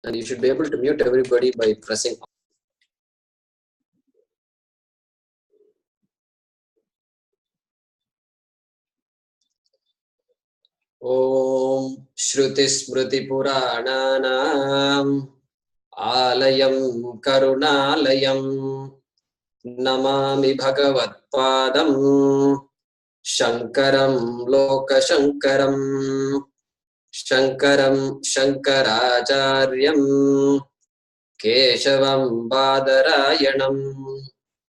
And you should be able to mute everybody by pressing. Om Shruti Smriti Purananam Alayam Karunalayam Namami Bhagavatpadam Shankaram Lokashankaram Shankaram Shankaracharyam Keshavam Badarayanam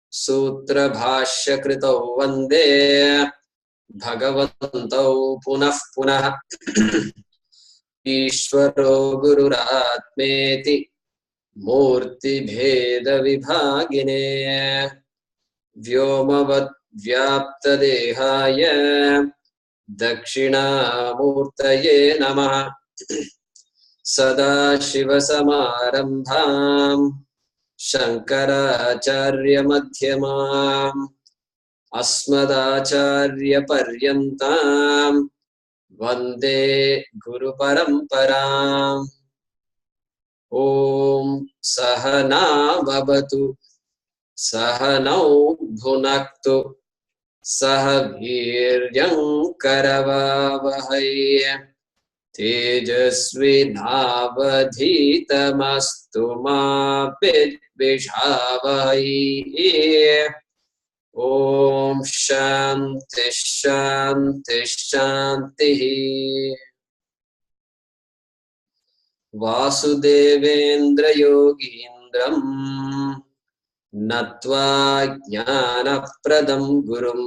Sutra Bhashya Kritau Vande Bhagavantau Punah Punah Ishvaro Gururatmeti Murti Bheda Vibhagine Vyomavat Vyapta Dehaya Dakshina Murtaye Namah Sada Shiva Samarambham Shankaracharya Madhyamam Asmadacharya Paryantam Vande Guru Paramparam. Om Sahana Bhavatu Sahanau Bhunaktu Sahaviryam Karavavahai Tejasvi Navadhitamastu ma Vidvishavahai. Om Shanti Shanti Shanti. Vasudevendra Yogindram Natva Jnana Pradam Gurum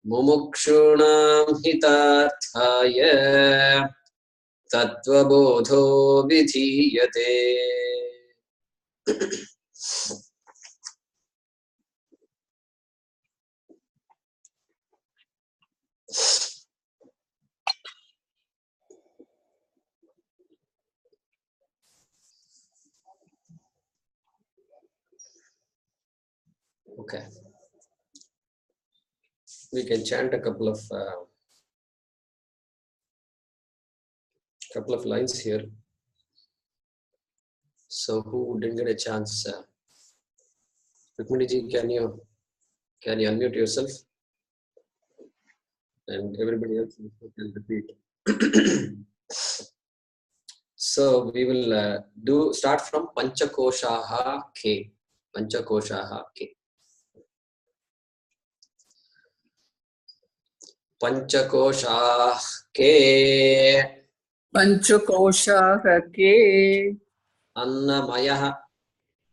Mumukshunam Hitarthaya Tattvabodho Vidhiyate. Okay, we can chant a couple of lines here. So who didn't get a chance? Rukmini ji, can you unmute yourself? And everybody else can repeat. So we will start from Panchakoshaha K. Panchakoshaha K. Panchakoshaha K. Panchakoshaha Ke. Annamaya.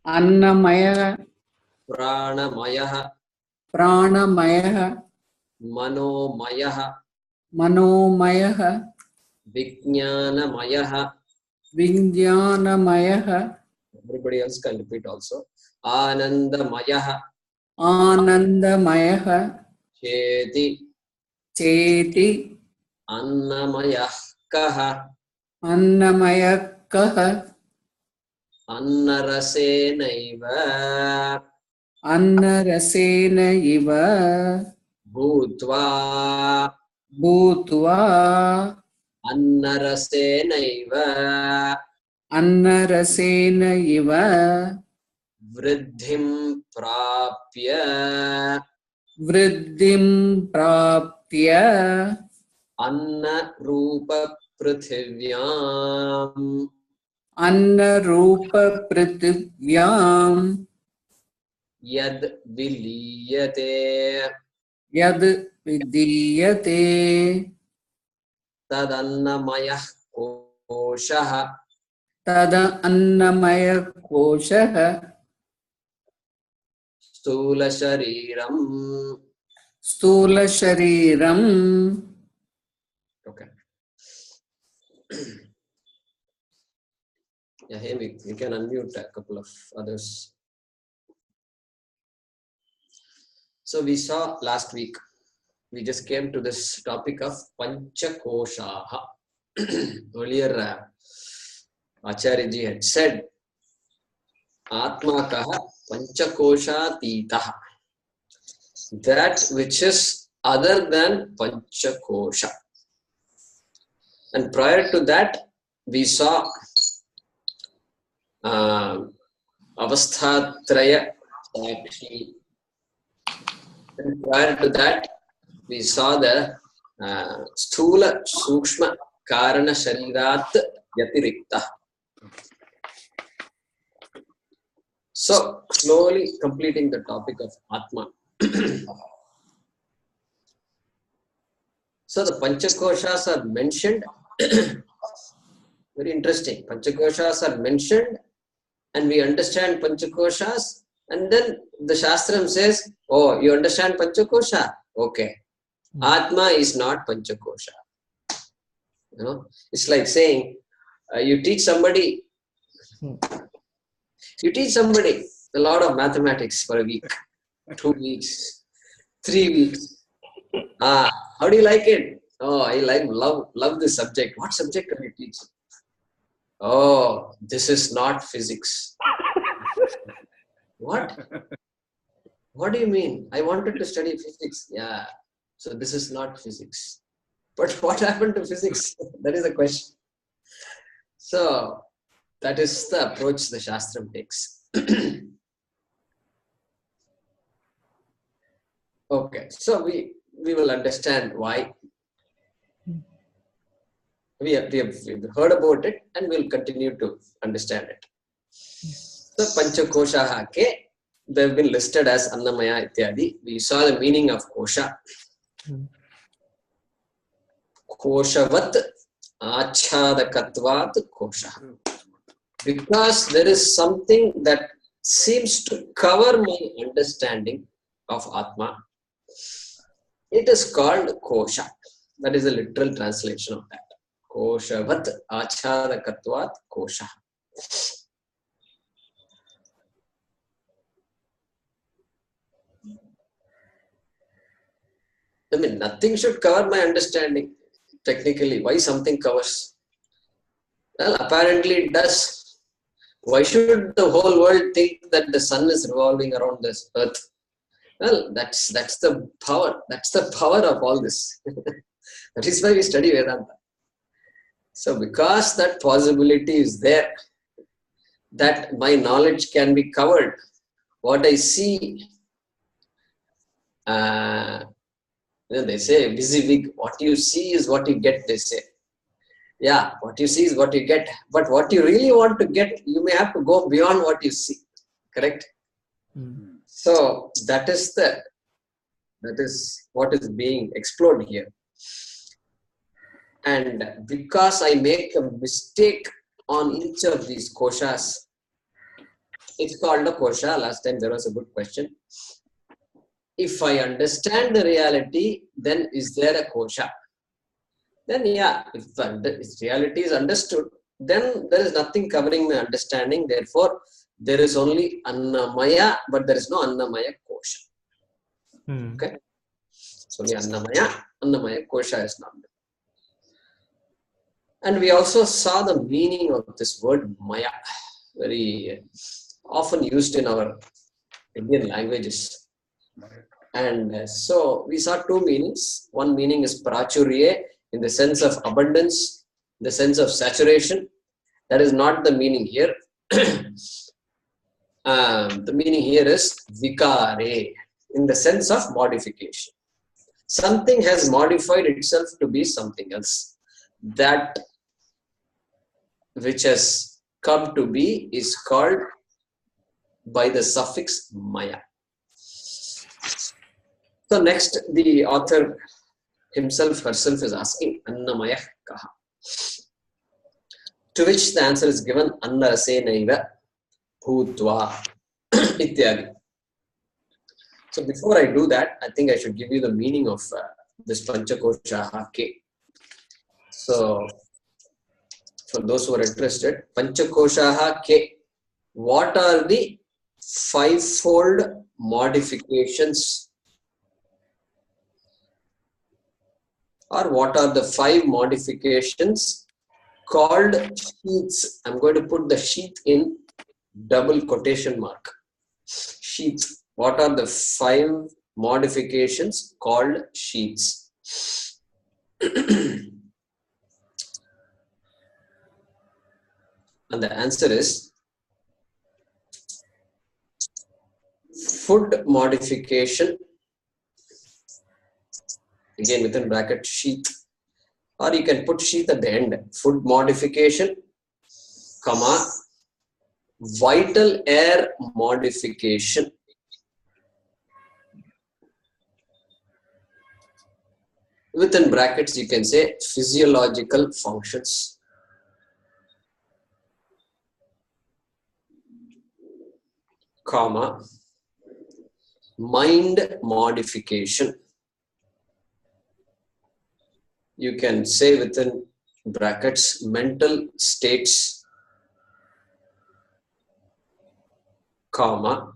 Annamaya. Pranamaya. Pranamaya. Manomaya. Manomaya. Vijnanamaya. Vijnanamaya. Everybody else can repeat also. Anandamaya. Anandamaya. Cheti. Cheti. Annamaya kaha. Annamaya kaha. Annarasenaiva. Annarasena iva. Bhutva. Bhutva. Annarasenaiva. Annarasena iva. Vridhim prapya. Vriddhim prapya. Anna Rupa Prithivyam. Anna Rupa Prithivyam. Yad Viliyate. Yad Vidiyate. Tadannamaya Koshaha. Tada Annamaya Koshaha. Stula Shariram. Stula Shariram. Okay. Yeah, hey, we can unmute a couple of others. So we saw last week, we just came to this topic of Panchakoshaha. Earlier, Acharya ji had said, Atmakaha Panchakosha Titaha. That which is other than Panchakosha. And prior to that, we saw Avasthatraya Sakshi. And prior to that, we saw the Sthula Sukshma Karana Sharirat Yatirikta. So, slowly completing the topic of Atma. So, the Panchakoshas are mentioned. Very interesting. Panchakoshas are mentioned, and we understand Panchakoshas, and then the Shastram says, oh, you understand Panchakosha? Okay. Atma is not Panchakosha. You know, it's like saying, you teach somebody a lot of mathematics for a week, 2 weeks, 3 weeks. How do you like it? Oh, I love this subject. What subject can you teach? Oh, this is not physics. What? What do you mean? I wanted to study physics. Yeah. So this is not physics. But what happened to physics? That is the question. So that is the approach the Shastram takes. Okay. So we will understand why. We have heard about it, and we'll continue to understand it. So Panchakoshaha ke, they've been listed as Annamaya Ityadi. We saw the meaning of Kosha. Koshavat Achadakatvat Kosha. Because there is something that seems to cover my understanding of Atma. It is called Kosha. That is a literal translation of that. Koshavat Achadakatvat Kosha. I mean, nothing should cover my understanding. Technically, why something covers? Well, apparently it does. Why should the whole world think that the sun is revolving around this earth? Well, that's the power. That's the power of all this. That is why we study Vedanta. So because that possibility is there, that my knowledge can be covered, what I see, they say, visivig, what you see is what you get, they say. Yeah, what you see is what you get. But what you really want to get, you may have to go beyond what you see. Correct? So that is what is being explored here. And because I make a mistake on each of these koshas, it's called a kosha. Last time there was a good question. If I understand the reality, then is there a kosha? Then yeah, if reality is understood, then there is nothing covering my understanding. Therefore, there is only Annamaya, but there is no Annamaya kosha. Okay? So only Annamaya kosha is not there. And we also saw the meaning of this word Maya, very often used in our Indian languages. And so we saw two meanings. One meaning is prachurye, in the sense of abundance, the sense of saturation. That is not the meaning here. The meaning here is vikare, in the sense of modification. Something has modified itself to be something else. That which has come to be is called by the suffix maya. So next, the author herself is asking, Annamaya kaha? To which the answer is given, Annarasenaiva bhutva ityadi. So before I do that, I think I should give you the meaning of this Panchakoshaha ke. So for those who are interested, Panchakoshaha ke, what are the fivefold modifications, or what are the 5 modifications called sheaths? I'm going to put the sheath in double quotation mark. Sheaths. What are the 5 modifications called sheaths? And the answer is food modification, again within bracket sheath, or you can put sheath at the end. Food modification, comma, vital air modification. Within brackets, you can say physiological functions. Comma, mind modification. You can say within brackets mental states, comma,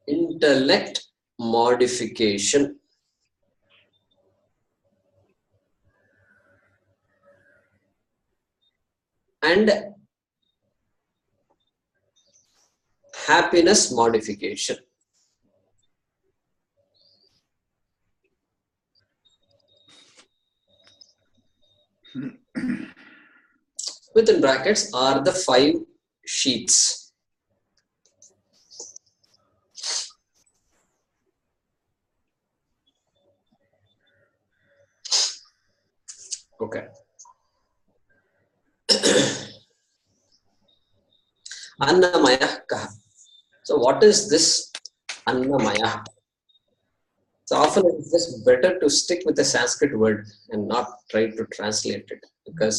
intellect modification. And happiness modification. Within brackets are the 5 sheets. Okay. Annamaya kaha. So what is this Annamaya? So often it's just better to stick with the Sanskrit word and not try to translate it, because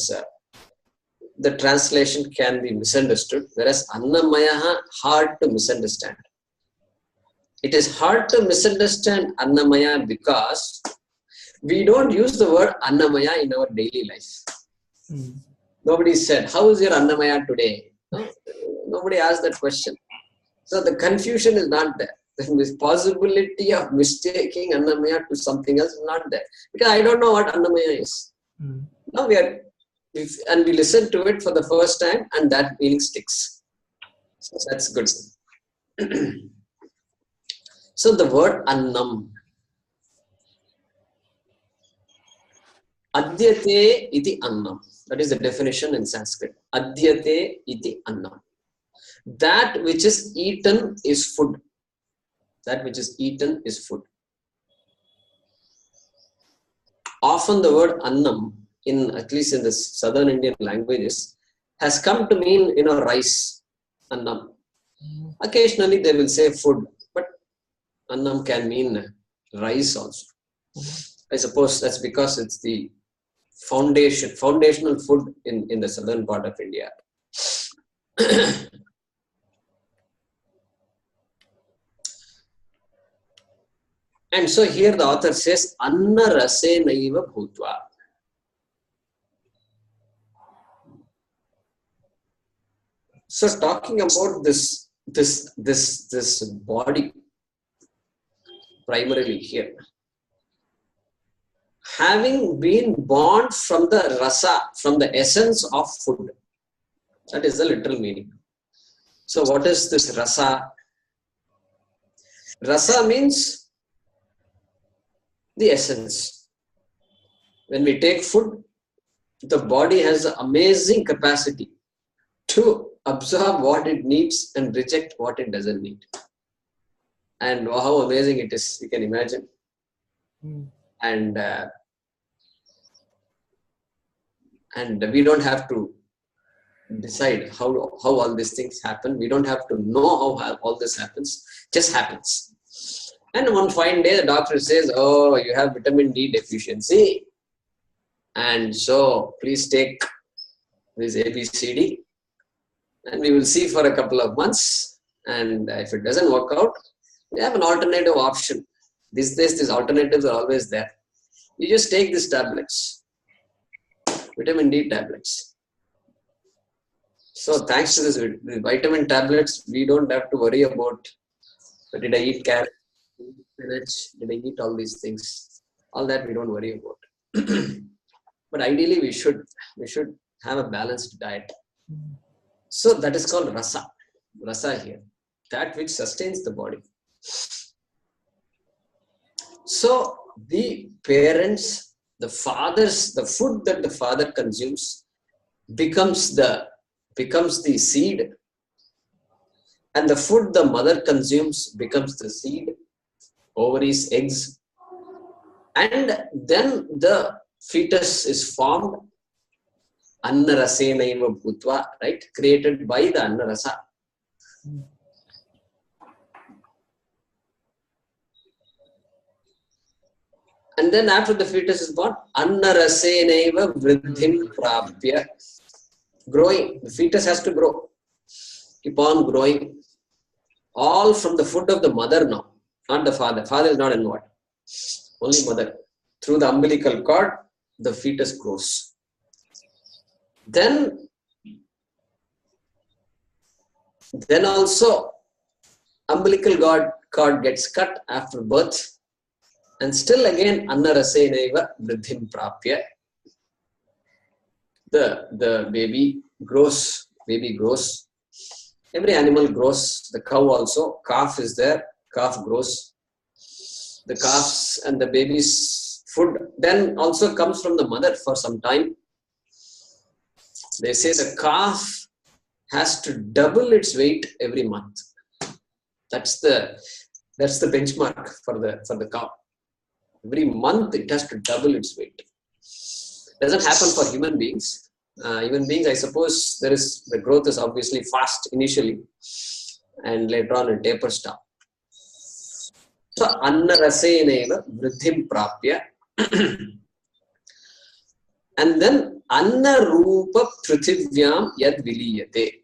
the translation can be misunderstood, whereas Annamaya hard to misunderstand. It is hard to misunderstand Annamaya because we don't use the word Annamaya in our daily life. Nobody said, how is your Annamaya today? No? Nobody asked that question. So the confusion is not there. The possibility of mistaking Annamaya to something else is not there. Because I don't know what Annamaya is. Now we listen to it for the first time and that meaning sticks. So that's good. So the word Annam. Adyate iti Annam. That is the definition in Sanskrit. Adyate iti Annam. That which is eaten is food. That which is eaten is food. Often the word Annam, at least in the southern Indian languages, has come to mean, rice, Annam. Occasionally they will say food, but Annam can mean rice also. I suppose that's because it's the foundational food in the southern part of India. And so here the author says, Anna rase naiva bhutva. So talking about this body, primarily here, having been born from the rasa, from the essence of food. That is the literal meaning. So what is this rasa? Rasa means the essence. When we take food, the body has an amazing capacity to absorb what it needs and reject what it doesn't need. And how amazing it is, you can imagine. And we don't have to decide how all these things happen. We don't have to know how all this happens. Just happens. And one fine day, the doctor says, oh, you have vitamin D deficiency. And so please take this ABCD. And we will see for a couple of months. And if it doesn't work out, we have an alternative option. These days, these alternatives are always there. You just take these tablets, vitamin D tablets. So thanks to this vitamin tablets, we don't have to worry about, did I eat carrot, spinach, did I eat all these things? All that we don't worry about. But ideally, we should have a balanced diet. So that is called rasa. Rasa here. That which sustains the body. So the parents, the fathers, the food that the father consumes becomes the seed, And the food the mother consumes becomes the seed, ovaries, eggs. And then the fetus is formed, Annarasenaiva Bhutva, right? Created by the Annarasa. And then after the fetus is born, Annarasenaiva Vridhim Prapya. Growing. The fetus has to grow. Keep on growing. All from the food of the mother now, not the father. Father is not involved. Only mother. Through the umbilical cord, the fetus grows. Then also umbilical cord gets cut after birth, and still again Annarasenaiva Vridhim Prapya. The baby grows. Every animal grows. The cow also. Calf is there. Calf grows. The calves and the baby's food then also comes from the mother for some time. They say the calf has to double its weight every month. That's the benchmark for the cow. Every month it has to double its weight. Doesn't happen for human beings. Human beings, I suppose, the growth is obviously fast initially, and later on it tapers down. So Annarasenaiva Vridhim Prapya. And then Annarupa Prithivyaam Yad Viliyate.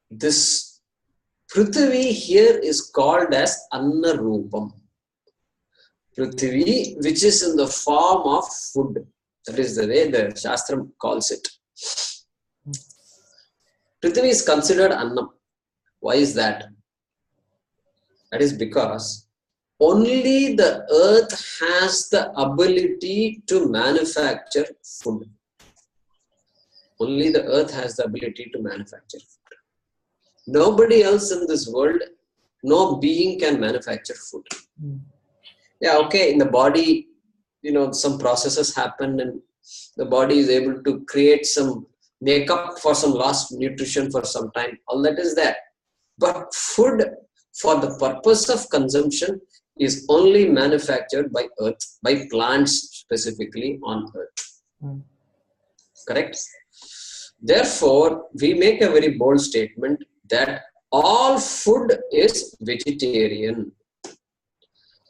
This Prithvi here is called as Annarupam. Prithvi, which is in the form of food. That is the way the Shastram calls it. Prithvi is considered Annam. Why is that? That is because only the earth has the ability to manufacture food. Only the earth has the ability to manufacture food. Nobody else in this world, no being can manufacture food. Yeah, okay, in the body, some processes happen and the body is able to create some, make up for some lost nutrition for some time. All that is there. But food for the purpose of consumption is only manufactured by earth, by plants specifically on earth. Correct? Therefore, we make a very bold statement that all food is vegetarian.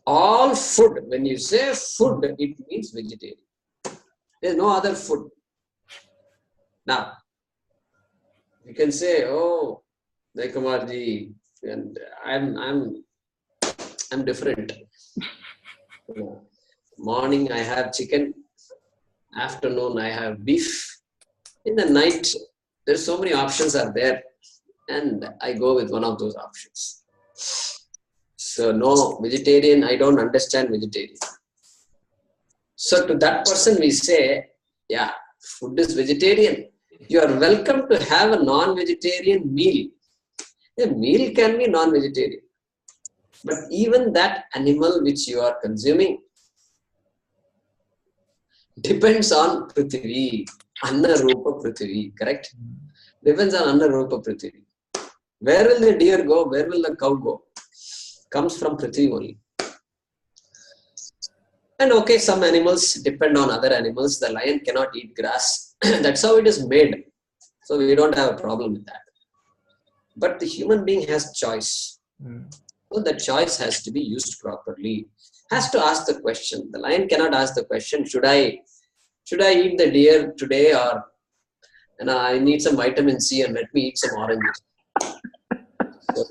All food, when you say food, it means vegetarian. There is no other food. Now, you can say, oh, Dayakamarji, and I'm different. Morning I have chicken, afternoon I have beef. In the night, there's so many options are there, and I go with one of those options. So no, vegetarian, I don't understand vegetarian. So to that person we say, yeah, food is vegetarian. You are welcome to have a non-vegetarian meal. A meal can be non-vegetarian. But even that animal which you are consuming depends on Prithvi, Annarupa Prithvi, correct? Depends on Annarupa Prithvi. Where will the deer go? Where will the cow go? Comes from Prithvi only. And okay, some animals depend on other animals. The lion cannot eat grass. That's how it is made. So we don't have a problem with that. But the human being has choice. So that choice has to be used properly. Has to ask the question. The lion cannot ask the question, should I eat the deer today, or I need some vitamin C and let me eat some oranges. So,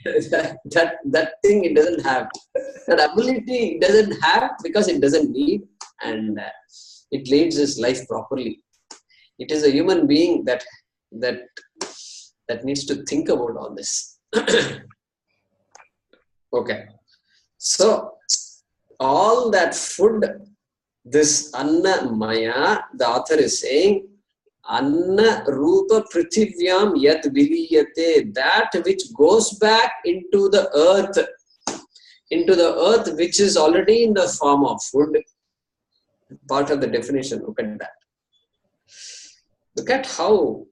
that thing it doesn't have. That ability it doesn't have because it doesn't need, and it leads its life properly. It is a human being that needs to think about all this. Okay. So all that food, this Anna Maya, the author is saying, Anna Rupa Prithivyam Yat Viliyate, that which goes back into the earth which is already in the form of food. Part of the definition, look at that. Look at how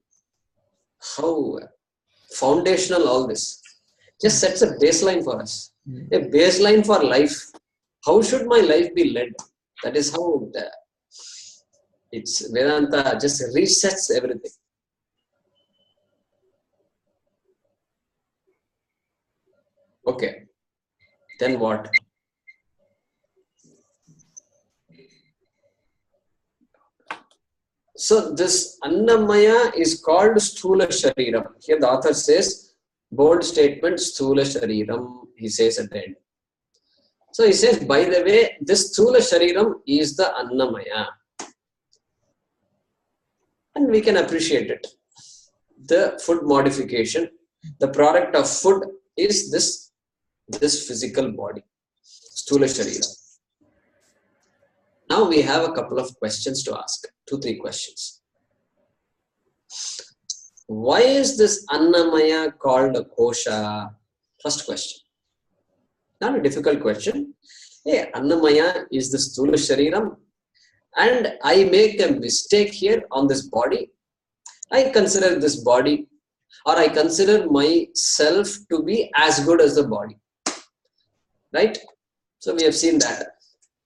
foundational all this. Just sets a baseline for us. A baseline for life. How should my life be led? That is how it's Vedanta just resets everything. Okay. Then what? So this Annamaya is called Sthula Shariram. Here the author says, bold statement, Sthula Shariram, he says at the end. So he says, by the way, this Sthula Shariram is the Annamaya. And we can appreciate it. The food modification, the product of food is this physical body, Sthula Shariram. Now we have a couple of questions to ask, 2-3 questions. Why is this Annamaya called a kosha? First question. Not a difficult question. Hey, Annamaya is the Sthula Shariram, and I make a mistake here on this body. I consider this body, or I consider myself to be as good as the body. Right? So we have seen that.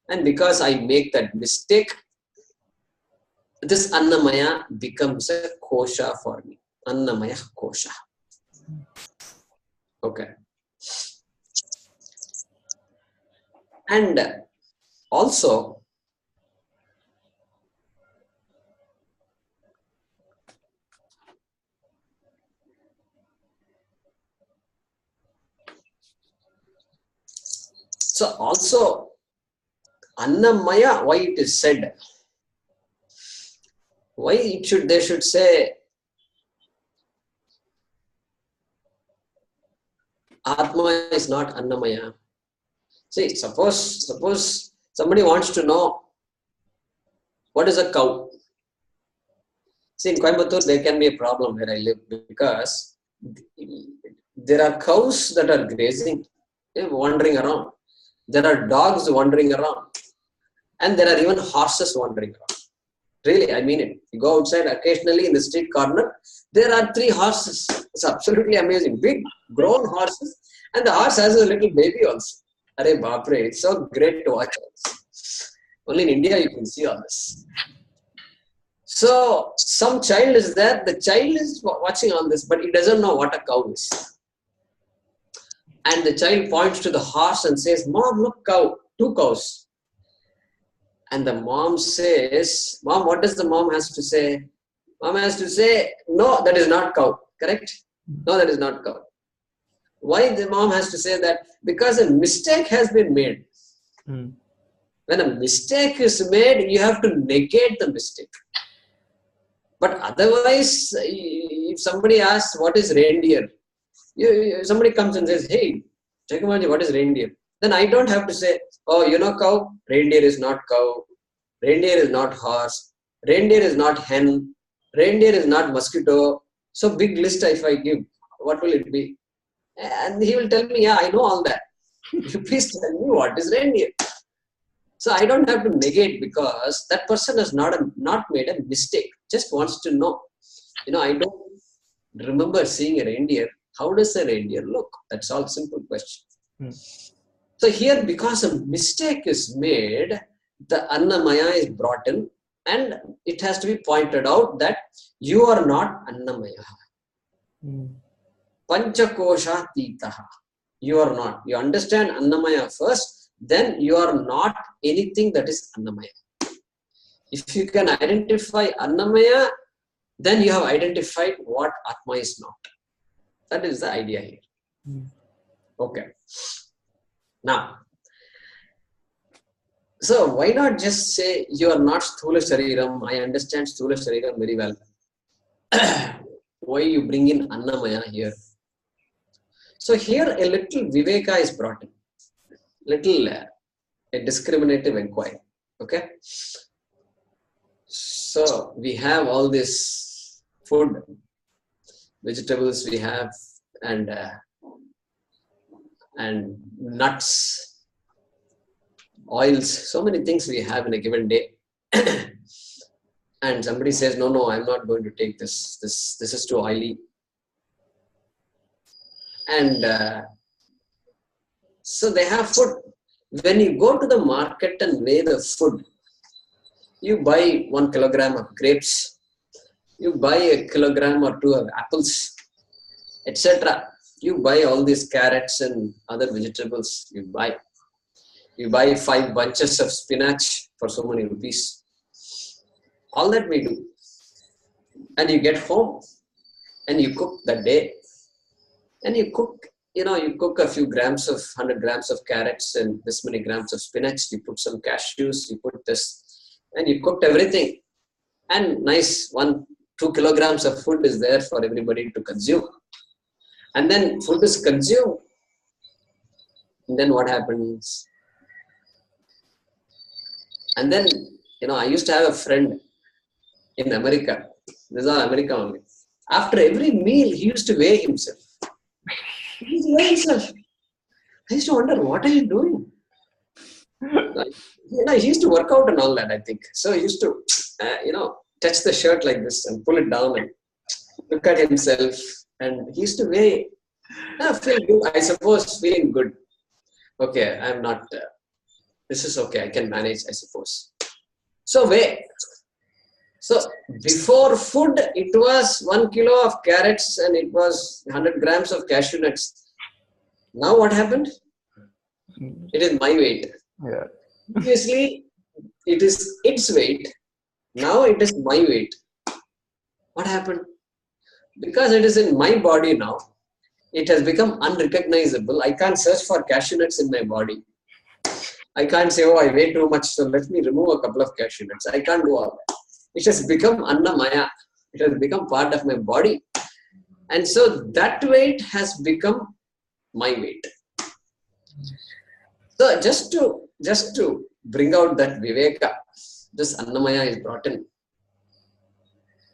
And because I make that mistake, this Annamaya becomes a kosha for me. Annamaya kosha. Okay. And also, Annamaya, why it is said? Why they should say Atma is not Annamaya? See, suppose somebody wants to know what is a cow. See, in Coimbatore, there can be a problem where I live because there are cows that are grazing, wandering around. There are dogs wandering around. And there are even horses wandering around. Really, I mean it. You go outside occasionally in the street corner, there are 3 horses. It's absolutely amazing. Big, grown horses. And the horse has a little baby also. Arey Bapre, it's so great to watch this. Only in India you can see all this. So, some child is there. The child is watching all this, but he doesn't know what a cow is. And the child points to the horse and says, Mom, look, cow. 2 cows. And the mom says, Mom, what does the mom has to say? Mom has to say, no, that is not cow. Correct? No, that is not cow. Why the mom has to say that? Because a mistake has been made. When a mistake is made, you have to negate the mistake. But otherwise, if somebody asks, what is reindeer? Somebody comes and says, hey, Jacob, what is reindeer? Then I don't have to say, oh, you know cow? Reindeer is not cow. Reindeer is not horse. Reindeer is not hen. Reindeer is not mosquito. So big list if I give, what will it be? And he will tell me, yeah, I know all that. Please tell me what is reindeer. So I don't have to negate because that person has not made a mistake. Just wants to know. I don't remember seeing a reindeer. How does a reindeer look? That's all simple question. So here, because a mistake is made, the Annamaya is brought in and it has to be pointed out that you are not Annamaya. Panchakosha Titaha. You are not. You understand Annamaya first, then you are not anything that is Annamaya. If you can identify Annamaya, then you have identified what Atma is not. That is the idea here. Okay. Now, so why not just say you are not Sthula Shariram? I understand Sthula Shariram very well. Why you bring in Annamaya here? So here a little Viveka is brought in. Little a discriminative inquiry. Okay. So we have all this food, vegetables we have, and nuts, oils, so many things we have in a given day. and somebody says, no, I'm not going to take this. This is too oily. And so they have food. When you go to the market and weigh the food, you buy 1 kilogram of grapes, you buy a kilogram or two of apples, etc. You buy all these carrots and other vegetables. You buy 5 bunches of spinach for so many rupees. All that we do. And you get home and you cook that day. And you cook, you cook a few grams of 100 grams of carrots and this many grams of spinach. You put some cashews, you put this, and you cooked everything. And nice 1-2 kilograms of food is there for everybody to consume. And then food is consumed. And then what happens? And then, I used to have a friend in America. This is all America only. After every meal, he used to weigh himself. He used to weigh himself. I used to wonder, what are you doing? He used to work out and all that, I think. So he used to, touch the shirt like this and pull it down and look at himself. And he used to weigh, feel good, I suppose, feeling good. Okay, I'm not, this is okay, I can manage, I suppose. So weigh. So before food, it was 1 kilo of carrots and it was 100 grams of cashew nuts. Now what happened? It is my weight. Yeah. Previously, it is its weight. Now it is my weight. What happened? Because it is in my body now, it has become unrecognizable. I can't search for cashew nuts in my body. I can't say, I weigh too much, so let me remove a couple of cashew nuts. I can't do all that. It has become Annamaya. It has become part of my body. And so that weight has become my weight. So just to bring out that Viveka, this Annamaya is brought in.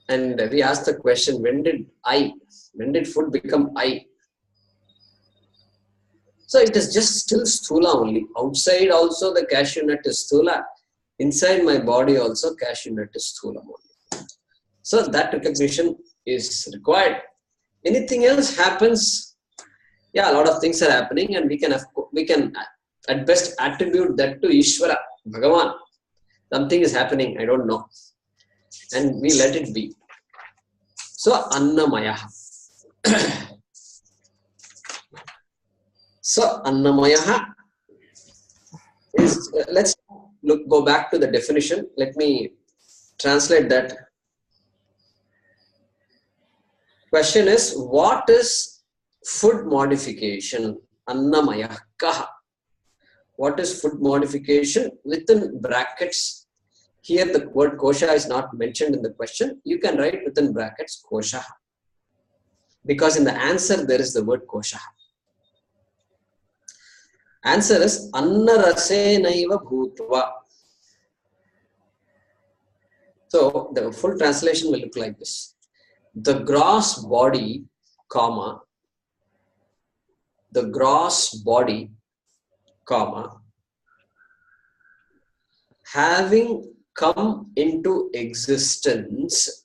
And we asked the question, when did food become I? So it is just still Sthula only. Outside also the cashew nut is Sthula. Inside my body also cashew nut is Sthula only. So that recognition is required. Anything else happens, a lot of things are happening and we can at best attribute that to Ishvara, Bhagavan. Something is happening, I don't know. And we let it be. So Annamaya. So Annamaya is, let's go back to the definition. Let me translate that. Question is, what is food modification? Annamaya kaha. What is food modification? Within brackets, here the word kosha is not mentioned in the question. You can write within brackets kosha. Because in the answer there is the word kosha. Answer is Anna Rasenaiva Bhutva. So the full translation will look like this. The gross body, comma, the gross body, comma, having come into existence,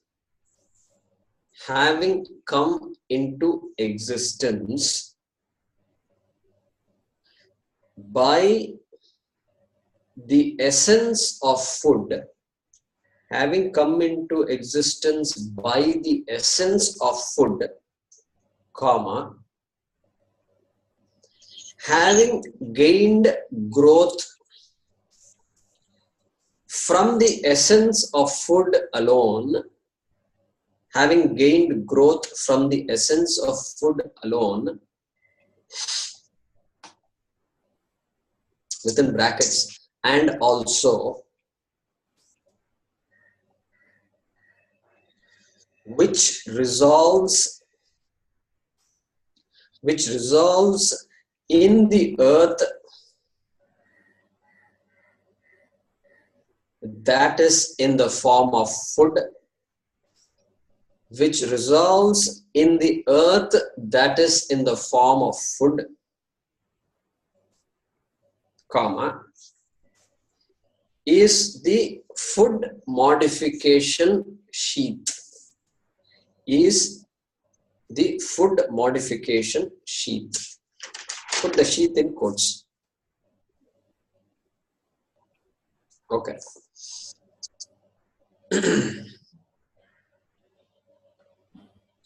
by the essence of food, having come into existence by the essence of food, comma, having gained growth from the essence of food alone, having gained growth from the essence of food alone, within brackets, and also which resolves in the earth that is in the form of food, which resolves in the earth that is in the form of food, comma, is the food modification sheath is the food modification sheath. Put the sheath in quotes. Okay.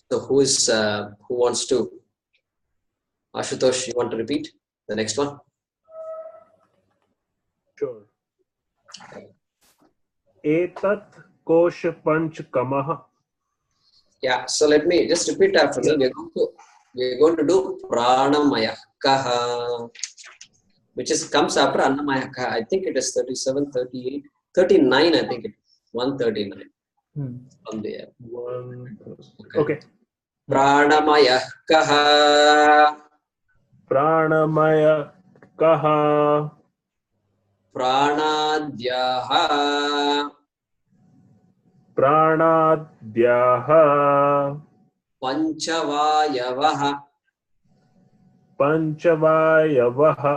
So who wants to? Ashutosh, you want to repeat the next one? Sure. Etat kosh panchkamah. Yeah. So let me just repeat after me. We're going to do pranamaya kaha, which comes after annamaya kaha. I think it is 37, 38, 39. I think it is 139 from there. Okay. Pranamaya kaha. Pranamaya kaha. Pranadhyaha. Pranadhyaha. Panchavayavaha. Panchavayavaha.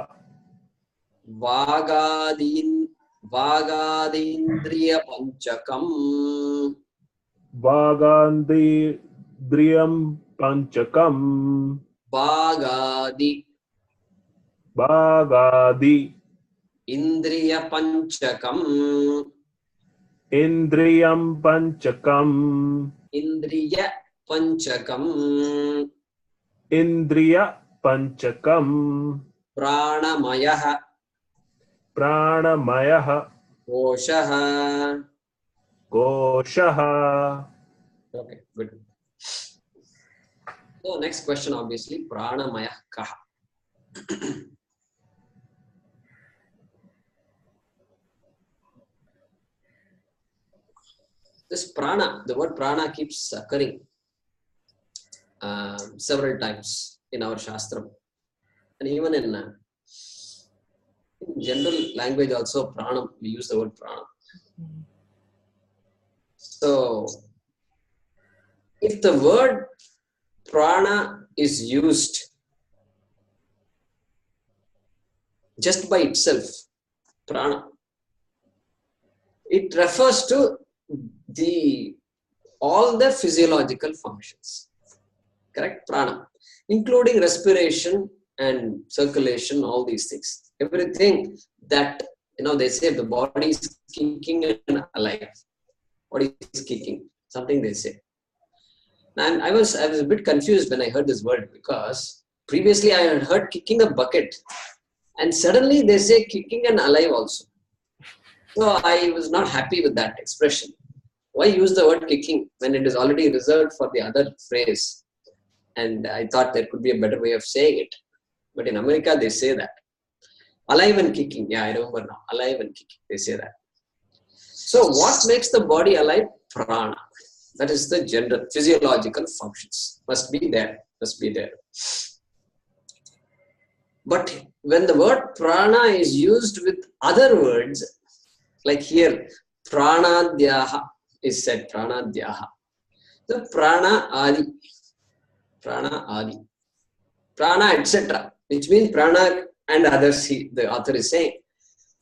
Vagadindriya panchakam. Vagandriyam panchakam. Bhagadi. Indriya panchakam. Indriyam panchakam. Indriya panchakam. Indriya panchakam. Pranamayaha. Pranamayaha. Koshaha. Koshaha. Okay, good. So next question, obviously, pranamaya kaha. This prana, the word prana keeps occurring several times in our shastra, and even in general language also, pranam, we use the word prana. So if the word prana is used just by itself, prana, it refers to all the physiological functions, correct? Prana, including respiration and circulation, all these things, everything that, they say the body is kicking and alive. Body is kicking, something they say. And I was a bit confused when I heard this word, because previously I had heard kicking a bucket, and suddenly they say kicking and alive also. So I was not happy with that expression. Why use the word kicking when it is already reserved for the other phrase? And I thought there could be a better way of saying it. But in America, they say that. Alive and kicking. Yeah, I remember now. Alive and kicking. They say that. So what makes the body alive? Prana. That is the general physiological functions. Must be there. Must be there. But when the word prana is used with other words, like here, pranadhyaha is said, pranadhyaha. The prana adi, prana, etc., which means prana and others, the author is saying.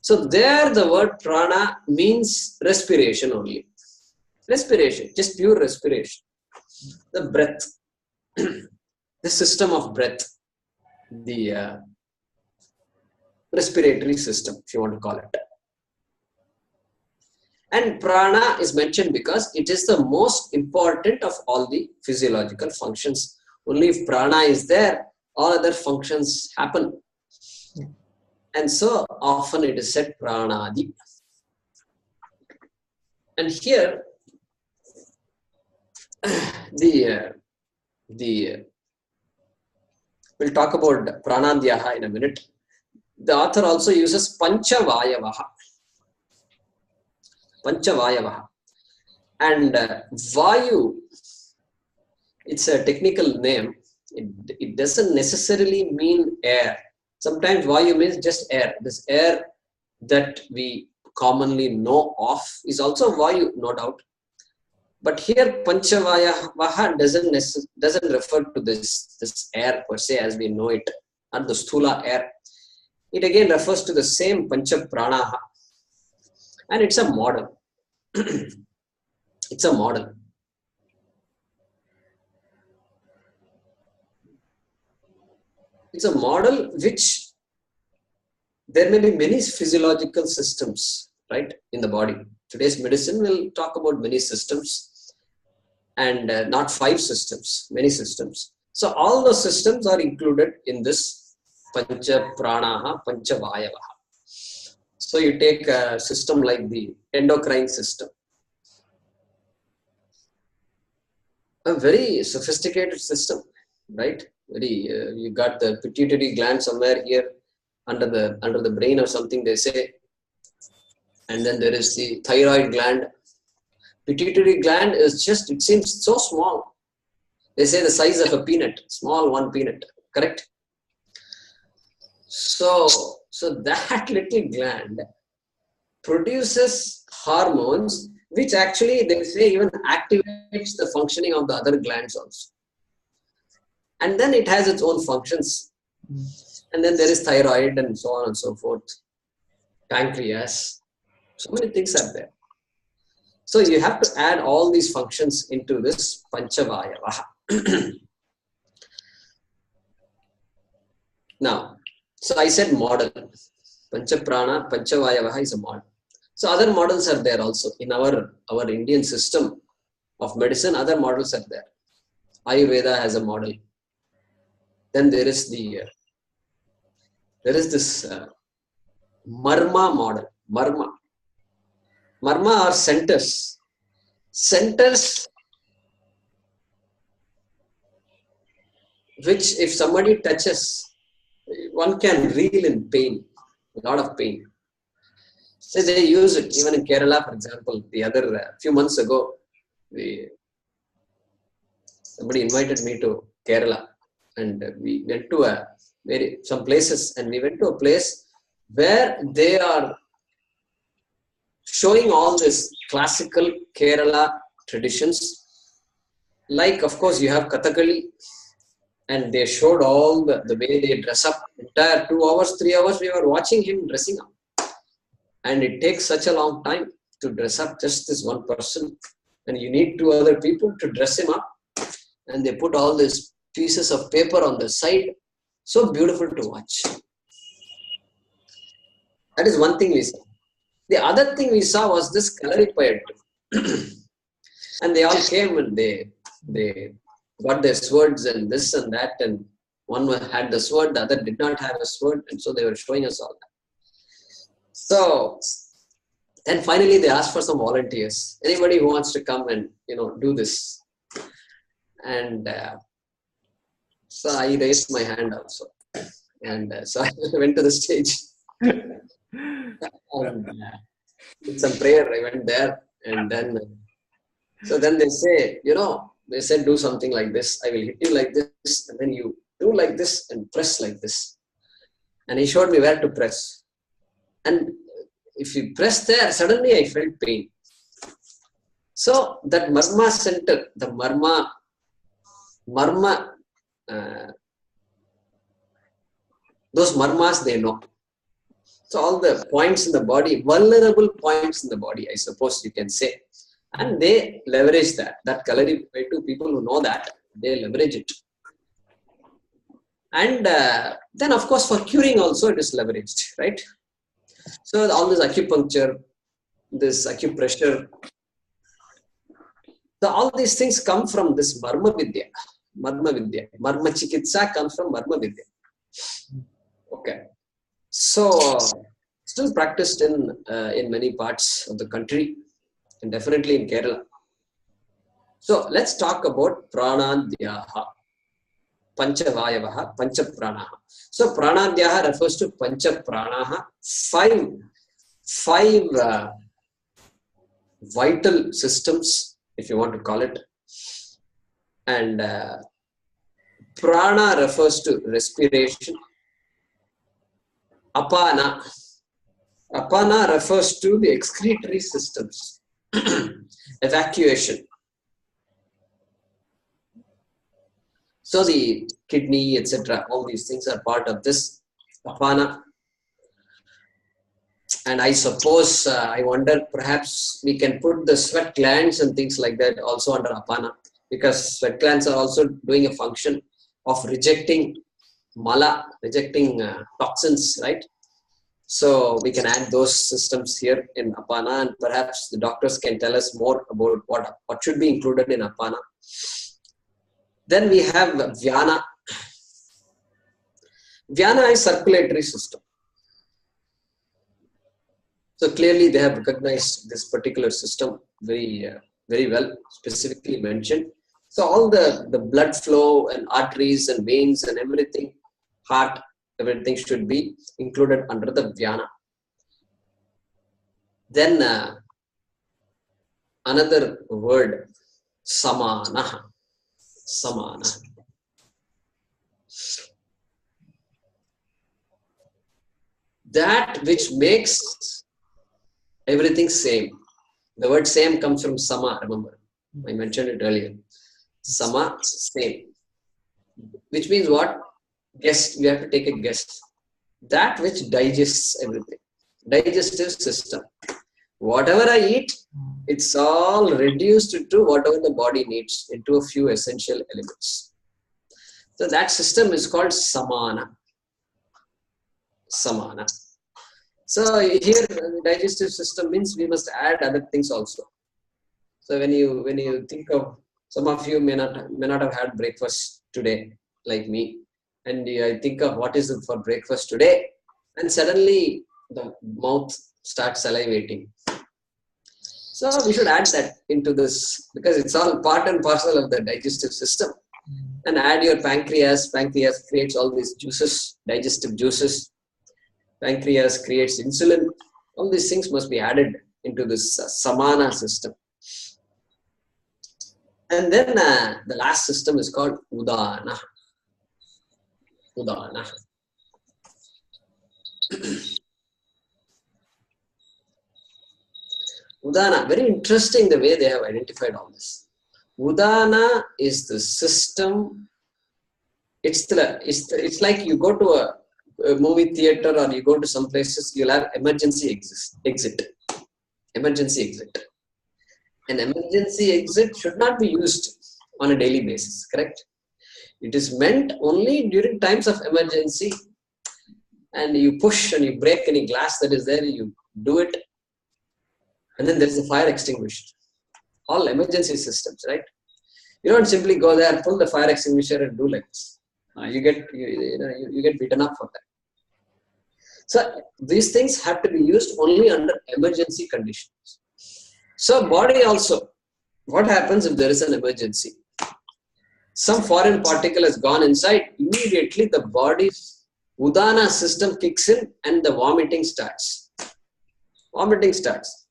So there the word prana means respiration only. Respiration, just pure respiration. The breath, the system of breath, the respiratory system, if you want to call it. And prana is mentioned because it is the most important of all the physiological functions. Only if prana is there, all other functions happen. And so often it is said pranadi. And here, we'll talk about pranadhyaha in a minute. The author also uses panchavayavaha. Panchavayavaha. And vayu, it's a technical name. It doesn't necessarily mean air. Sometimes vayu means just air. This air that we commonly know of is also vayu, no doubt. But here panchavayavaha doesn't refer to this air per se as we know it, not the sthula air. It again refers to the same pancha pranaha. And it's a model. It's a model. It's a model which there may be many physiological systems, right, in the body. Today's medicine will talk about many systems and not 5 systems, many systems. So all the systems are included in this Pancha Pranaha, Pancha Vayavaha. So you take a system like the endocrine system, a very sophisticated system, right? Very, you got the pituitary gland somewhere here under the brain or something, they say, and then there is the thyroid gland. Pituitary gland is just, it seems so small. They say the size of a peanut, small one peanut, correct? So that little gland produces hormones which actually, they say, even activates the functioning of the other glands also. And then it has its own functions. And then there is thyroid and so on and so forth, pancreas. So many things are there. So you have to add all these functions into this Panchavayavaha. Now, so I said model. Panchaprana, Panchavayavaha is a model. So other models are there also. In our Indian system of medicine, other models are there. Ayurveda has a model. Then there is this Marma model. Marma are centers. Centers which if somebody touches, one can reel in pain, a lot of pain. So they use it even in Kerala, for example. The other few months ago, somebody invited me to Kerala, and we went to some places, and we went to a place where they are showing all this classical Kerala traditions. Like, of course, you have Kathakali, and they showed all the way they dress up. Entire 2 hours, 3 hours, we were watching him dressing up. And it takes such a long time to dress up just this one person. And you need 2 other people to dress him up. And they put all these pieces of paper on the side. So beautiful to watch. That is one thing we saw. The other thing we saw was this Kalaripayattu. And they all came and they got their swords and this and that. And one had the sword, the other did not have a sword. And so they were showing us all that. So then finally they asked for some volunteers. Anybody who wants to come and, do this. And so I raised my hand also. And so I went to the stage. And with some prayer, I went there. And then, so then they say, they said, do something like this. I will hit you like this. And then you do like this and press like this. And he showed me where to press. And if you press there, suddenly I felt pain. So that Marma center, the Marma, those Marmas they know. So all the points in the body, vulnerable points in the body, I suppose you can say. And they leverage that. That Kalaripayattu, people who know that, they leverage it. And then of course for curing also it is leveraged, right? So all this acupuncture, this acupressure, so all these things come from this Marma Vidya. Marma Vidya. Marma Chikitsa comes from Marma Vidya. Okay. So still practiced in many parts of the country and definitely in Kerala. So let's talk about Pranadhyaha. Panchavayavaha, Panchapranaha. So Pranadhyaha refers to Panchapranaha, five vital systems, if you want to call it. And Prana refers to respiration. Apana. Apana refers to the excretory systems. Evacuation. So the kidney, etc., all these things are part of this Apana. And I suppose, I wonder, perhaps we can put the sweat glands and things like that also under apana, because sweat glands are also doing a function of rejecting mala, rejecting toxins, right? So we can add those systems here in apana, and perhaps the doctors can tell us more about what should be included in apana. Then we have vyana. Vyana is circulatory system. So clearly they have recognized this particular system very, very well, specifically mentioned. So all the blood flow and arteries and veins and everything, heart, everything should be included under the Vyana. Then another word, Samana. Samana. That which makes everything same. The word same comes from Sama, remember. I mentioned it earlier. Sama, same. Which means what? Guess, you have to take a guess. That which digests everything. Digestive system. Whatever I eat, it's all reduced to whatever the body needs, into a few essential elements. So that system is called Samana. Samana. So here, digestive system means we must add other things also. So when you think of, some of you may not have had breakfast today, like me, and I think of what is it for breakfast today, and suddenly the mouth starts salivating. So we should add that into this, because it's all part and parcel of the digestive system. And add your pancreas. Pancreas creates all these juices, digestive juices. Pancreas creates insulin. All these things must be added into this Samana system. And then the last system is called Udana. Udana. Udana, very interesting the way they have identified all this. Udana is the system. It's like you go to a movie theater, or you go to some places, you'll have emergency exit. Emergency exit. An emergency exit should not be used on a daily basis, correct? It is meant only during times of emergency, and you push and you break any glass that is there, you do it, and then there is a fire extinguisher. All emergency systems, right? You don't simply go there, pull the fire extinguisher and do like this. You get beaten up for that. So these things have to be used only under emergency conditions. So body also, what happens if there is an emergency? Some foreign particle has gone inside, immediately the body's Udana system kicks in and the vomiting starts. Vomiting starts.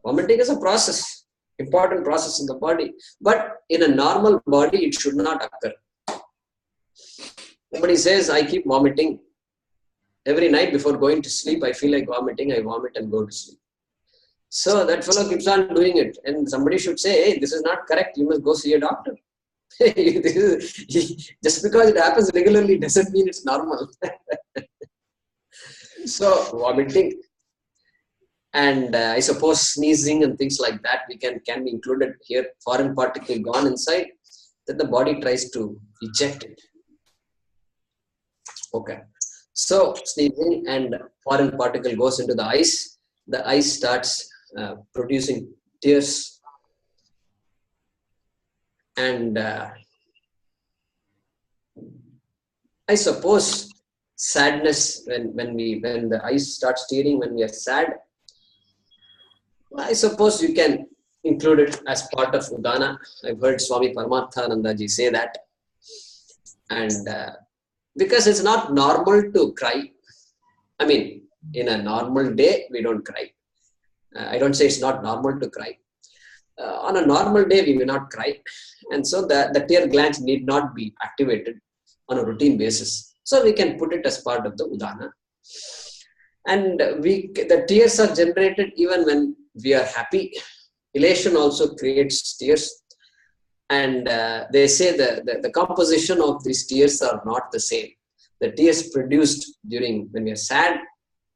Vomiting is a process, important process in the body, but in a normal body it should not occur. Somebody says, I keep vomiting. Every night before going to sleep, I feel like vomiting, I vomit and go to sleep. So that fellow keeps on doing it. And somebody should say, hey, this is not correct. You must go see a doctor. Just because it happens regularly doesn't mean it's normal. So vomiting and I suppose sneezing and things like that can be included here. Foreign particle gone inside, that the body tries to eject it. Okay. So sneezing and foreign particle goes into the eyes. The eyes starts producing tears, and I suppose sadness, when the eyes start tearing, when we are sad, I suppose you can include it as part of Udana. I've heard Swami Paramathanandaji say that, and because it's not normal to cry. I mean, in a normal day, we don't cry. I don't say it's not normal to cry. On a normal day, we may not cry. And so the tear glands need not be activated on a routine basis. So we can put it as part of the Udana. And the tears are generated even when we are happy. Elation also creates tears. And they say the composition of these tears are not the same. The tears produced when we are sad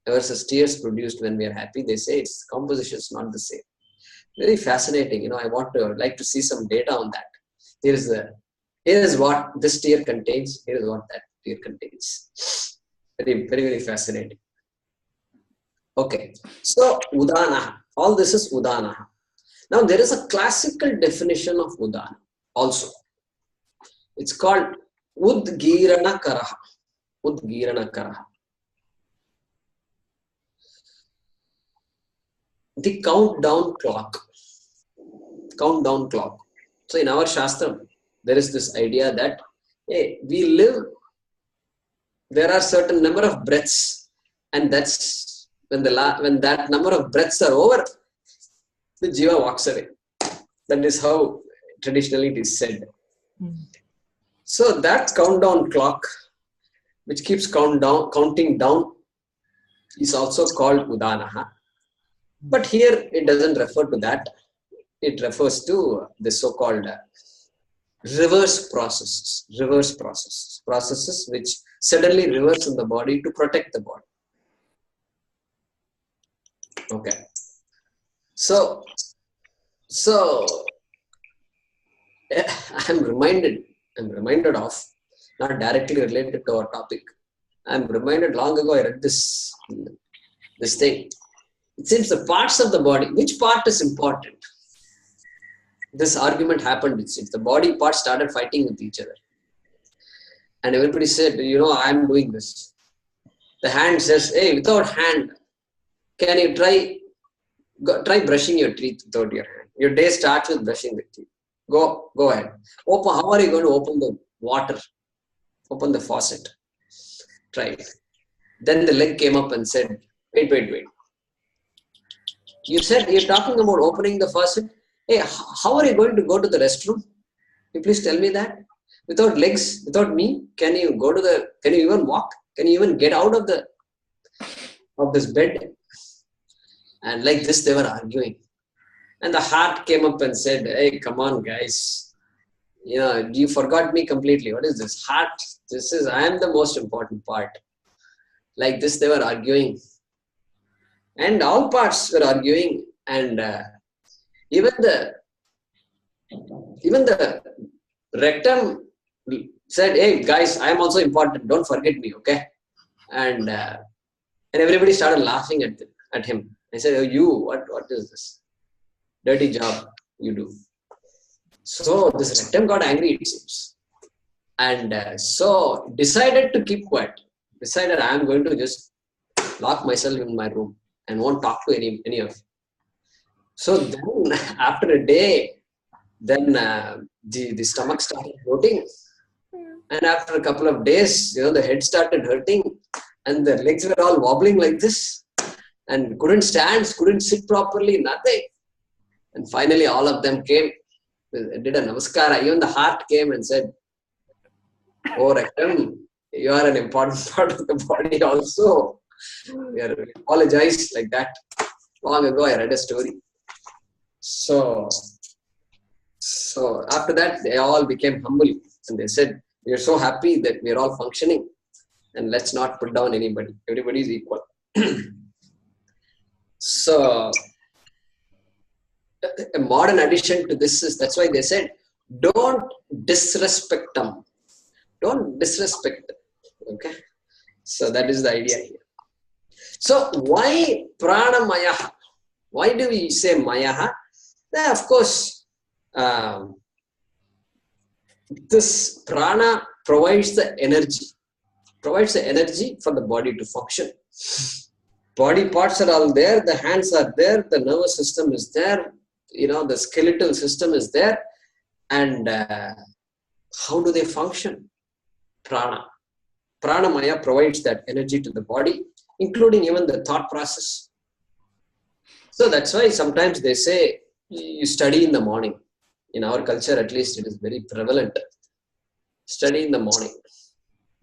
versus tears produced when we are happy, they say its composition is not the same. Very fascinating. I like to see some data on that. Here is what this tear contains. Here is what that tear contains. Very, very, very fascinating. Okay. So udana. All this is udana. Now there is a classical definition of udana also. It's called udgirana karaha. Udgirana karaha. The countdown clock. Countdown clock. So in our Shastram, there is this idea that hey, we live, there are certain number of breaths, and that's when that number of breaths are over, the jiva walks away. That is how traditionally it is said. So that countdown clock, which keeps counting down, is also called udanaha. But here it doesn't refer to that. It refers to the so-called reverse processes which suddenly reverse in the body to protect the body. Okay. So I'm reminded of, not directly related to our topic. I'm reminded long ago I read this thing. It seems the parts of the body, which part is important? This argument happened, it seems. The body parts started fighting with each other. And everybody said, I'm doing this. The hand says, hey, without hand, can you try brushing your teeth without your hand? Your day starts with brushing the teeth. Go ahead. How are you going to open the water? Open the faucet. Try it. Then the leg came up and said, wait. You said you're talking about opening the faucet. Hey, how are you going to go to the restroom? You please tell me that. Without legs, without me, can you even walk? Can you even get out of this bed? And like this, they were arguing. And the heart came up and said, hey, come on, guys. You forgot me completely. What is this? Heart, I am the most important part. Like this, they were arguing. And all parts were arguing. And even the rectum said, hey, guys, I am also important. Don't forget me, okay? And everybody started laughing at him. I said, oh, you, what is this? Dirty job you do. So this rectum got angry, it seems. And so decided to keep quiet. Decided I am going to just lock myself in my room and won't talk to any of you. So then after a day, then the stomach started bloating. And after a couple of days, the head started hurting and the legs were all wobbling like this and couldn't stand, couldn't sit properly, nothing. And finally, all of them came, did a namaskara. Even the heart came and said, oh, rectum, you are an important part of the body also. We apologize like that. Long ago, I read a story. So after that, they all became humble. And they said, we are so happy that we are all functioning. And let's not put down anybody. Everybody is equal. So a modern addition to this is, that's why they said, don't disrespect them. Don't disrespect them. Okay. So that is the idea here. So why pranamaya? Why do we say mayaha? Of course, this prana provides the energy for the body to function. Body parts are all there, the hands are there, the nervous system is there, the skeletal system is there. And how do they function? Prana. Pranamaya provides that energy to the body, including even the thought process. So that's why sometimes they say you study in the morning. In our culture, at least, it is very prevalent. Study in the morning.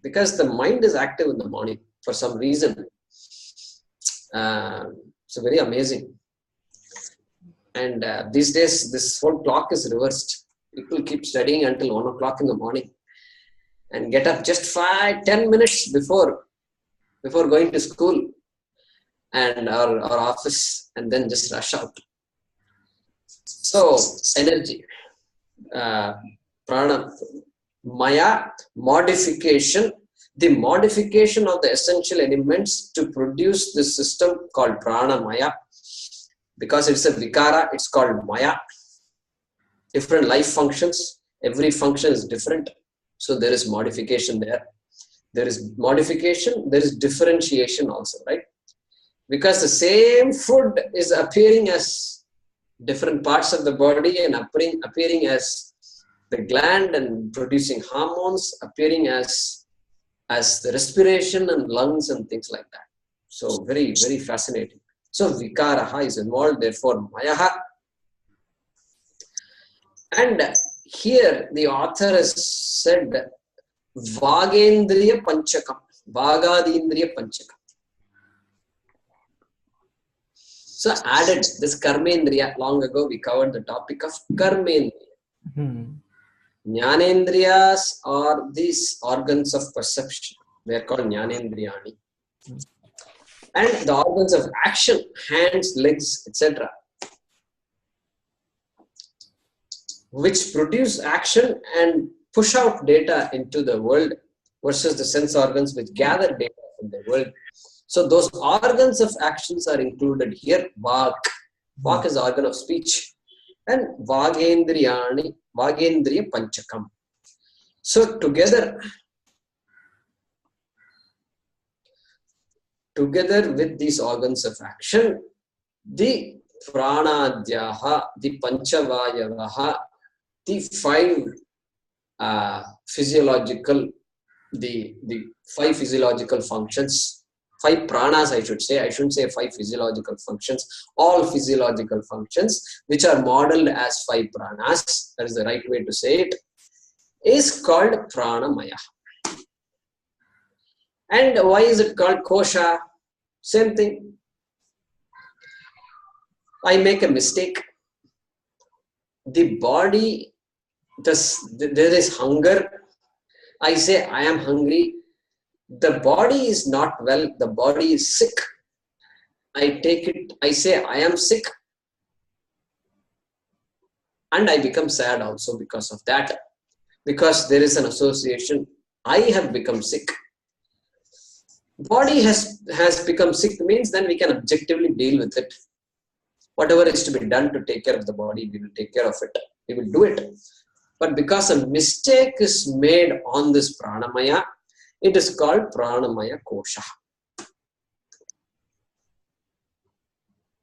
Because the mind is active in the morning for some reason. So very amazing. And these days, this whole clock is reversed. People keep studying until 1 o'clock in the morning and get up just 5-10 minutes before going to school. and our office and then just rush out. So energy, prana, maya, modification, the modification of the essential elements to produce this system called prana maya. Because it's a vikara, it's called maya. Different life functions, every function is different. So there is modification there. There is modification, there is differentiation also, right? Because the same food is appearing as different parts of the body and appearing as the gland and producing hormones, appearing as the respiration and lungs and things like that. So very, very fascinating. So vikaraha is involved, therefore mayaha. And here the author has said vagendriya panchakam, vagadindriya panchakam. So added this karmendriya. Long ago we covered the topic of karmendriya. Jnanendriyas are these organs of perception. They are called jnanendriyani. And the organs of action, hands, legs, etc., which produce action and push out data into the world, versus the sense organs which gather data from the world. So those organs of actions are included here. Vak. Vak is the organ of speech. And vagendriyani, vagendriya panchakam. So together with these organs of action, the pranadhyaha, the panchavayavaha, the five physiological, the five physiological functions, five pranas I should say, I shouldn't say five physiological functions, all physiological functions which are modeled as five pranas, that is the right way to say it, is called pranamaya. And why is it called kosha? Same thing. I make a mistake. The body, there is hunger. I say I am hungry. The body is not well. The body is sick. I take it. I say I am sick. And I become sad also because of that. Because there is an association. I have become sick. Body has become sick means then we can objectively deal with it. Whatever is to be done to take care of the body, we will take care of it. We will do it. But because a mistake is made on this pranamaya, it is called pranamaya kosha.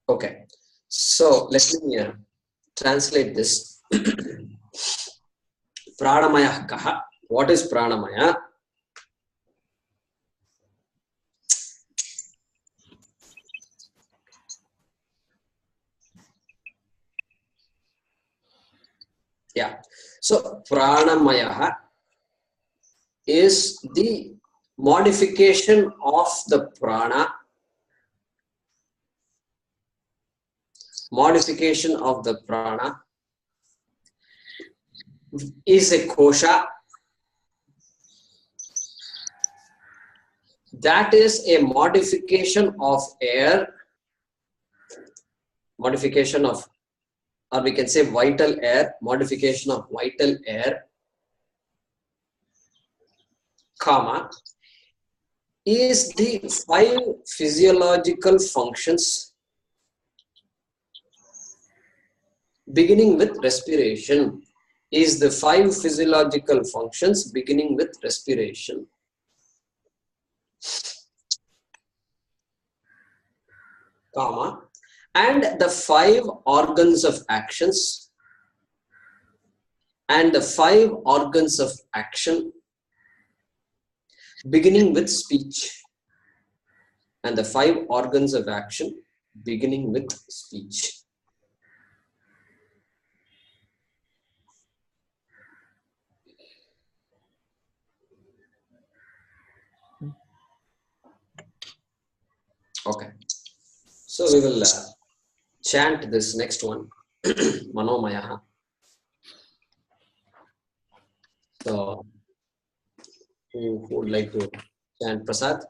Okay. So let me translate this. Pranamaya kaha. What is pranamaya? Yeah. So pranamaya is the modification of the prana. Modification of the prana is a kosha. That is a modification of air, modification of, or we can say vital air, modification of vital air, comma, is the five physiological functions beginning with respiration, is the five physiological functions beginning with respiration. Comma, and the five organs of actions, and the five organs of action beginning with speech, and the five organs of action beginning with speech. Okay, so we will chant this next one, Manomaya. So, who would like to chant? Prasad?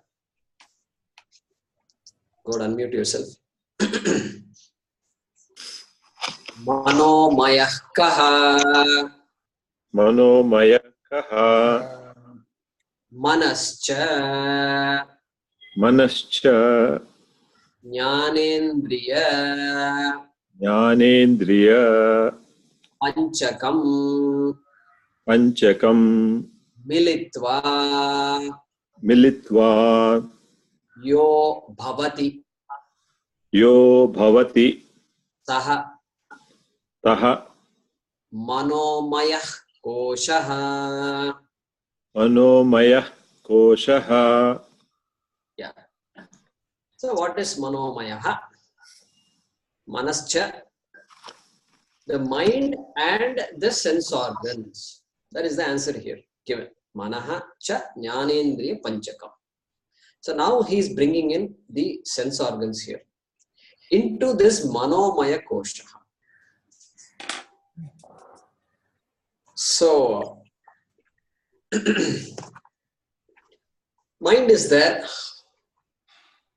Go and unmute yourself. Manomaya kaha. Manomaya kaha. Manascha. Manascha. Jnanendriya. Jnanendriya. Panchakam. Panchakam. Militva. Militva. Yo bhavati. Yo bhavati. Saha. Taha. Manomaya koshaha. Manomaya koshaha. Yeah. So what is manomaya? Manascha, the mind and the sense organs. That is the answer here given. Manaha cha jnanendriya panchakam. So now he is bringing in the sense organs here into this manomaya kosha. So mind is there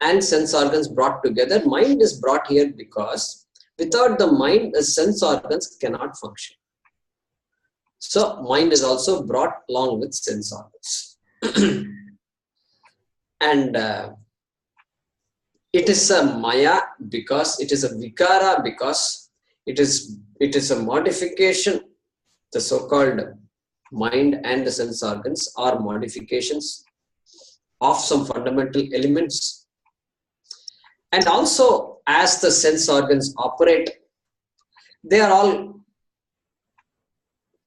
and sense organs brought together. Mind is brought here because without the mind, the sense organs cannot function. So mind is also brought along with sense organs. And it is a maya because it is a vikara because it is a modification. The so-called mind and the sense organs are modifications of some fundamental elements. And also, as the sense organs operate, they are all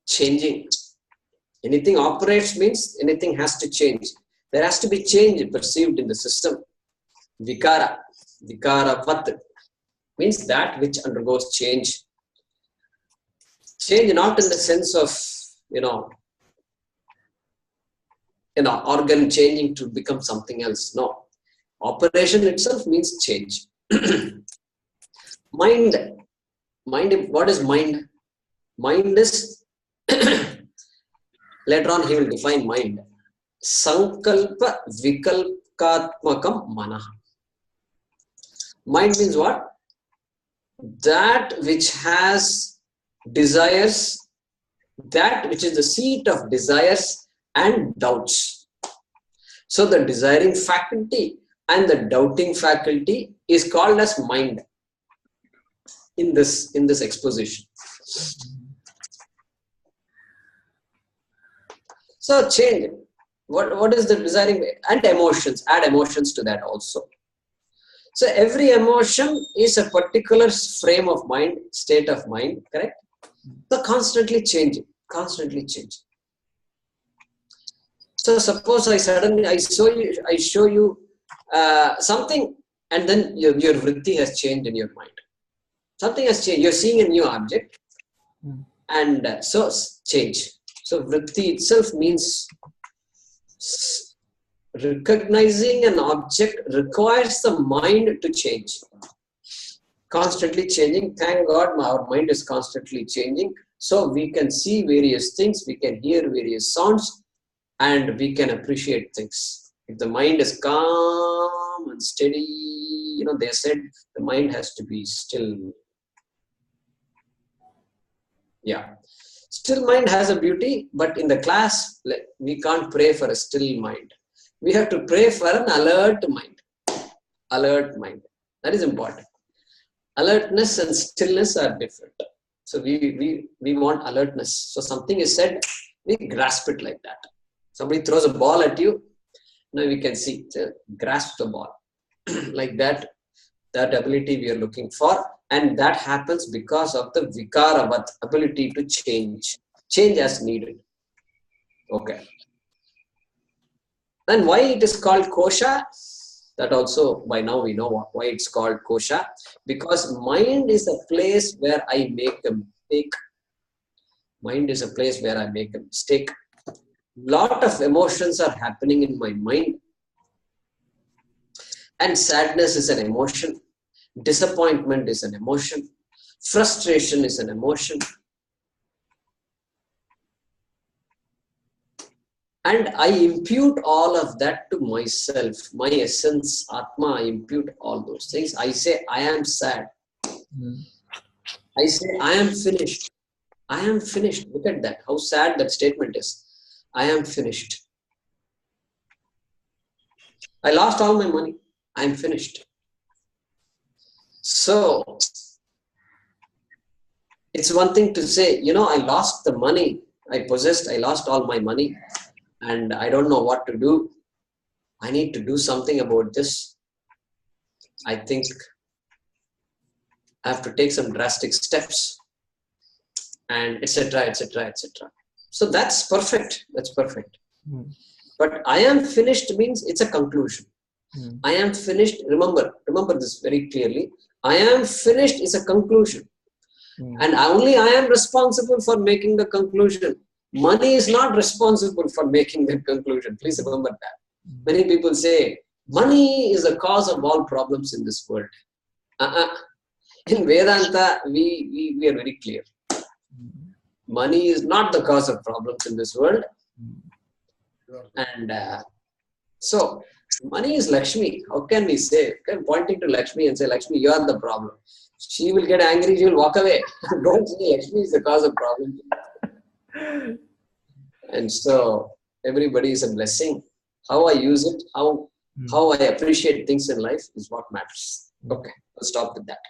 changing. Anything operates means anything has to change. There has to be change perceived in the system. Vikara. Vikaravat means that which undergoes change. Change not in the sense of, organ changing to become something else. No. Operation itself means change. Mind. What is mind? Mind is, later on he will define mind. Sankalpa vikalpatmakam manaha. Mind means what? That which has desires, that which is the seat of desires and doubts. So the desiring faculty and the doubting faculty is called as mind in this exposition. So change. What is the desiring? And emotions. Add emotions to that also. So every emotion is a particular frame of mind, state of mind, correct? So constantly changing. So suppose I show you something, and then your vritti has changed in your mind. Something has changed. You're seeing a new object, and so change. So vritti itself means recognizing an object requires the mind to change. Constantly changing. Thank God our mind is constantly changing. So we can see various things, we can hear various sounds, and we can appreciate things. If the mind is calm and steady, they said the mind has to be still. Yeah. Still mind has a beauty, but in the class, we can't pray for a still mind. We have to pray for an alert mind. Alert mind. That is important. Alertness and stillness are different. So we want alertness. So something is said, we grasp it like that. Somebody throws a ball at you, now we can see, grasp the ball. Like that ability we are looking for. And that happens because of the vikaravat, ability to change. Change as needed. Okay. And why it is called kosha? That also, by now we know why it's called kosha. Because mind is a place where I make a mistake. Mind is a place where I make a mistake. Lot of emotions are happening in my mind. And sadness is an emotion. Disappointment is an emotion. Frustration is an emotion. And I impute all of that to myself, my essence, Atma. I impute all those things. I say, I am sad. I say, I am finished. I am finished. Look at that. How sad that statement is. I am finished. I lost all my money. I am finished. So, it's one thing to say, I lost the money I possessed. I lost all my money and I don't know what to do. I need to do something about this. I think I have to take some drastic steps and etc., etc., etc. So that's perfect. That's perfect. But I am finished means it's a conclusion. I am finished. Remember this very clearly. I am finished is a conclusion. And only I am responsible for making the conclusion. Money is not responsible for making the conclusion. Please remember that. Many people say, money is the cause of all problems in this world. In Vedanta, we are very clear. Money is not the cause of problems in this world. And so, money is Lakshmi. How can we say? Pointing to Lakshmi and say, Lakshmi, you are the problem. She will get angry, she will walk away. Don't say Lakshmi is the cause of problems. And so, everybody is a blessing. How I use it, how I appreciate things in life is what matters. Okay, I'll stop with that.